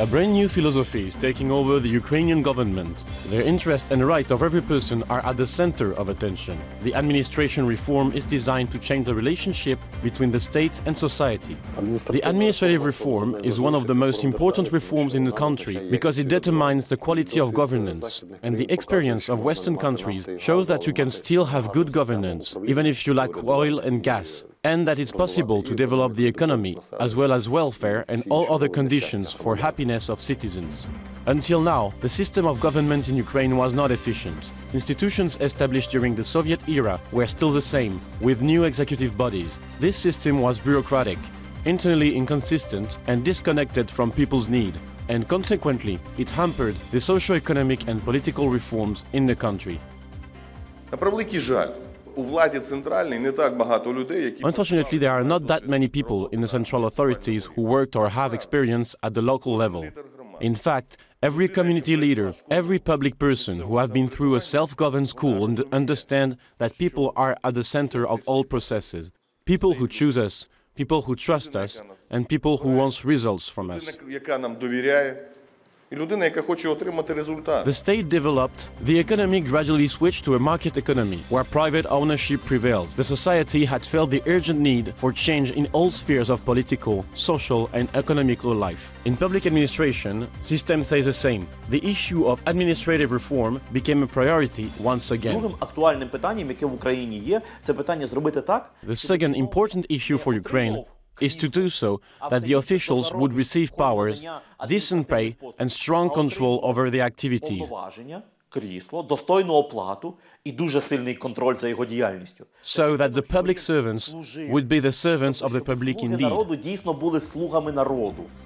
A brand new philosophy is taking over the Ukrainian government. Their interest and right of every person are at the center of attention. The administration reform is designed to change the relationship between the state and society. The administrative reform is one of the most important reforms in the country because it determines the quality of governance. And the experience of Western countries shows that you can still have good governance, even if you lack oil and gas, and that it's possible to develop the economy, as well as welfare and all other conditions for happiness of citizens. Until now, the system of government in Ukraine was not efficient. Institutions established during the Soviet era were still the same, with new executive bodies. This system was bureaucratic, internally inconsistent and disconnected from people's need, and consequently, it hampered the socio-economic and political reforms in the country. Unfortunately, there are not that many people in the central authorities who worked or have experience at the local level. In fact, every community leader, every public person who have been through a self-governed school understand that people are at the center of all processes. People who choose us, people who trust us, and people who want results from us. The state developed, the economy gradually switched to a market economy, where private ownership prevails. The society had felt the urgent need for change in all spheres of political, social and economical life. In public administration, system stays the same. The issue of administrative reform became a priority once again. The second important issue for Ukraine is to do so that the officials would receive powers, decent pay and strong control over their activities. So that the public servants would be the servants of the public indeed.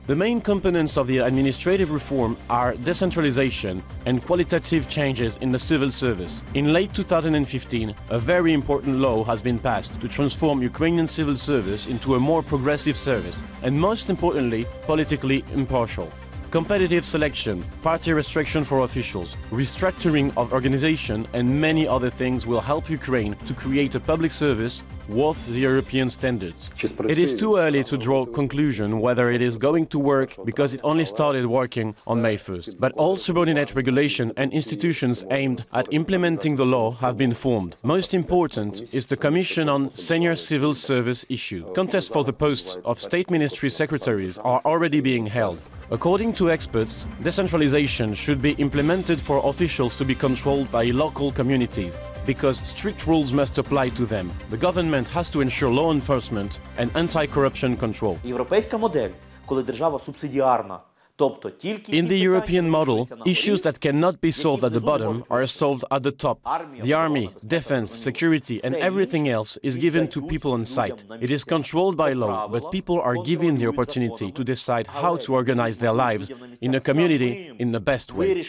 The main components of the administrative reform are decentralization and qualitative changes in the civil service. In late 2015, a very important law has been passed to transform Ukrainian civil service into a more progressive service, and most importantly, politically impartial. Competitive selection, party restriction for officials, restructuring of organization and many other things will help Ukraine to create a public service worth the European standards. It is too early to draw a conclusion whether it is going to work because it only started working on May 1st. But all subordinate regulation and institutions aimed at implementing the law have been formed. Most important is the Commission on Senior Civil Service issue. Contests for the posts of state ministry secretaries are already being held. According to experts, decentralization should be implemented for officials to be controlled by local communities, because strict rules must apply to them. The government has to ensure law enforcement and anti-corruption control. In the European model, issues that cannot be solved at the bottom are solved at the top. The army, defense, security and everything else is given to people on site. It is controlled by law, but people are given the opportunity to decide how to organize their lives in a community in the best way.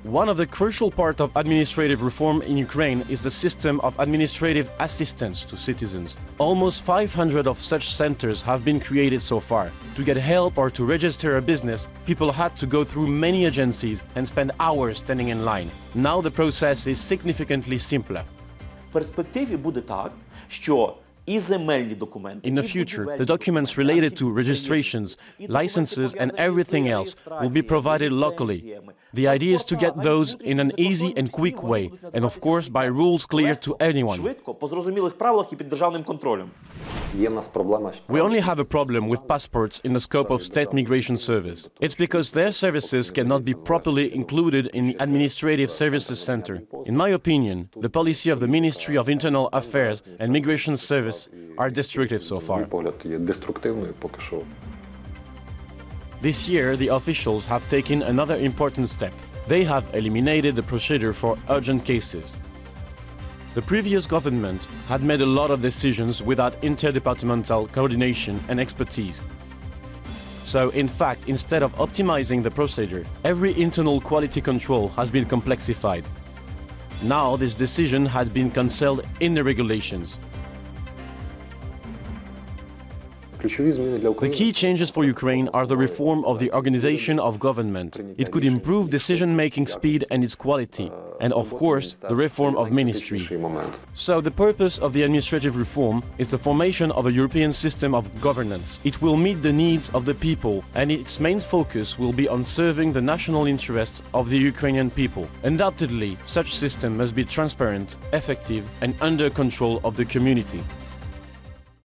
One of the crucial parts of administrative reform in Ukraine is the system of administrative assistance to citizens. Almost 500 of such centers have been created so far. To get help or to register a business, people had to go through many agencies and spend hours standing in line. Now the process is significantly simpler. In the future, the documents related to registrations, licenses and everything else will be provided locally. The idea is to get those in an easy and quick way, and of course by rules clear to anyone. We only have a problem with passports in the scope of State Migration Service. It's because their services cannot be properly included in the Administrative Services Center. In my opinion, the policy of the Ministry of Internal Affairs and Migration Service are destructive so far. This year, the officials have taken another important step. They have eliminated the procedure for urgent cases. The previous government had made a lot of decisions without interdepartmental coordination and expertise. So, in fact, instead of optimizing the procedure, every internal quality control has been complexified. Now, this decision has been cancelled in the regulations. The key changes for Ukraine are the reform of the organization of government. It could improve decision-making speed and its quality, and of course, the reform of ministry. So the purpose of the administrative reform is the formation of a European system of governance. It will meet the needs of the people, and its main focus will be on serving the national interests of the Ukrainian people. Undoubtedly, such system must be transparent, effective, and under control of the community.